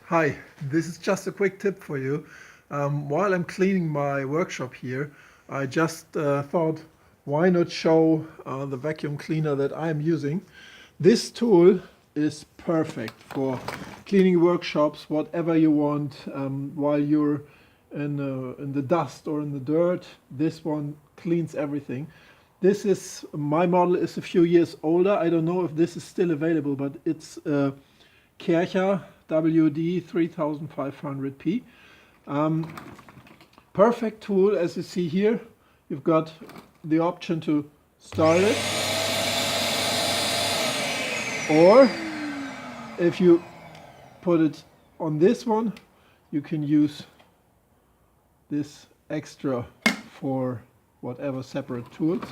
Hi, this is just a quick tip for you. While I'm cleaning my workshop here, I just thought, why not show the vacuum cleaner that I'm using. This tool is perfect for cleaning workshops, whatever you want, while you're in the dust or in the dirt. This one cleans everything. My model is a few years older. I don't know if this is still available, but it's Kärcher WD 3500P. Perfect tool, as you see here. You've got the option to start it, or if you put it on this one, you can use this extra for whatever separate tools.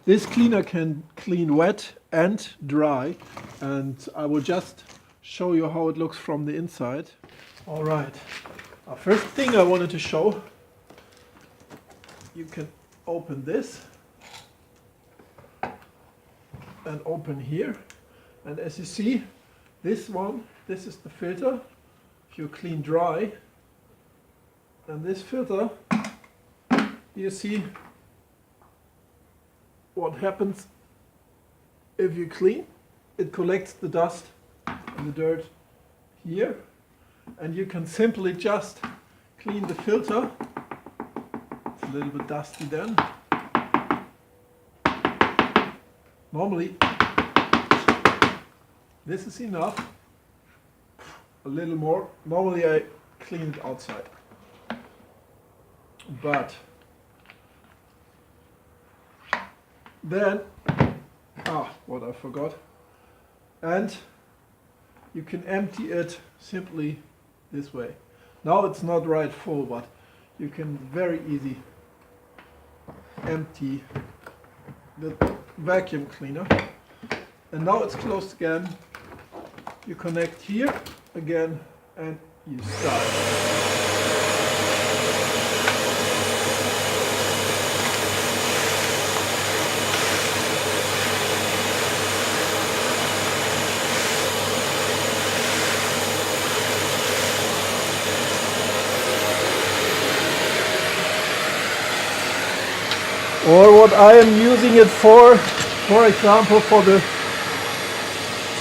This cleaner can clean wet and dry, and I will just show you how it looks from the inside. All right, first thing I wanted to show, you can open this and open here, and as you see, this is the filter if you clean dry, and this filter, you see what happens if you clean. It collects the dust and the dirt here, and you can simply just clean the filter. It's a little bit dusty then. Normally this is enough. A little more. Normally I clean it outside, but then, what I forgot, and you can empty it simply this way. Now it's not right full, but you can very easy empty the vacuum cleaner. And now it's closed again. You connect here again and you start. Or what I am using it for example, for the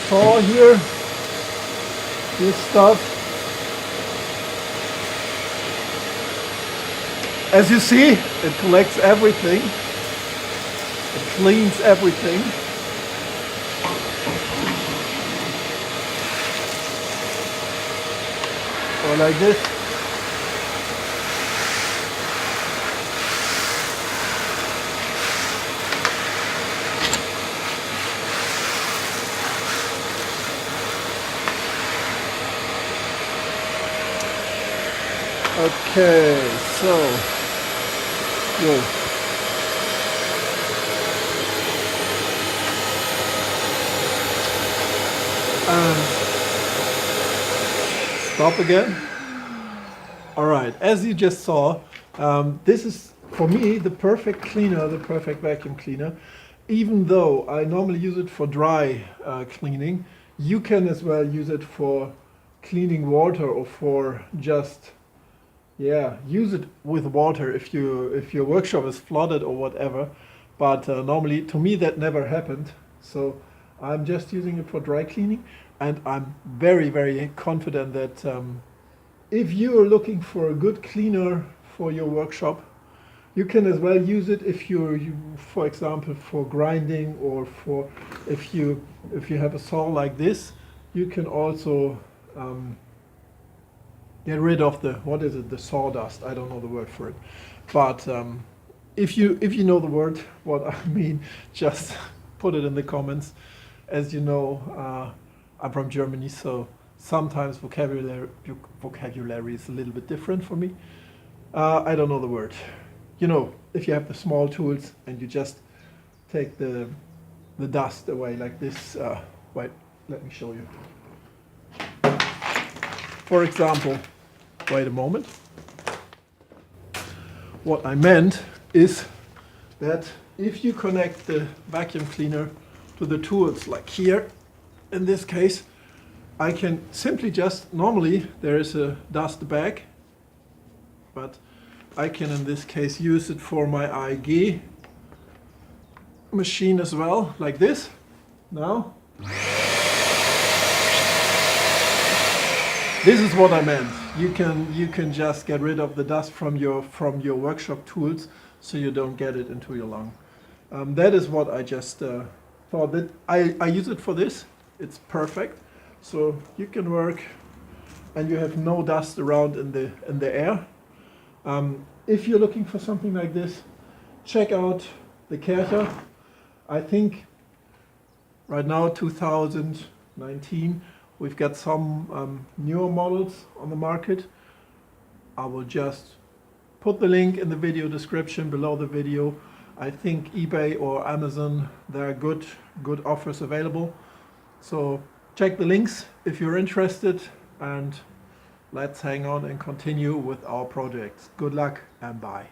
saw here, this stuff. As you see, it collects everything, it cleans everything. Or like this. Okay, so go. And stop again. All right, as you just saw, this is for me the perfect cleaner, the perfect vacuum cleaner. Even though I normally use it for dry cleaning, you can as well use it for cleaning water or for just use it with water if your workshop is flooded or whatever. But normally, to me, that never happened. So I'm just using it for dry cleaning, and I'm very, very confident that if you are looking for a good cleaner for your workshop, you can as well use it if for example, for grinding, or for if you have a saw like this, you can also get rid of the sawdust. I don't know the word for it, but if you know the word, what I mean, just put it in the comments. As you know, I'm from Germany, so sometimes vocabulary is a little bit different for me. I don't know the word. You know, if you have the small tools and you just take the dust away like this. Wait, let me show you. For example, wait a moment. What I meant is that if you connect the vacuum cleaner to the tools, like here, in this case, I can simply just, normally there is a dust bag, but I can in this case use it for my AEG machine as well, like this. Now, this is what I meant. You can just get rid of the dust from your workshop tools, so you don't get it into your lung. That is what I just thought. That I use it for this. It's perfect. So you can work, and you have no dust around in the air. If you're looking for something like this, check out the Kärcher. I think right now, 2019, we've got some newer models on the market. I will just put the link in the video description below the video. I think eBay or Amazon, there are good offers available. So check the links if you're interested, and let's hang on and continue with our projects. Good luck and bye.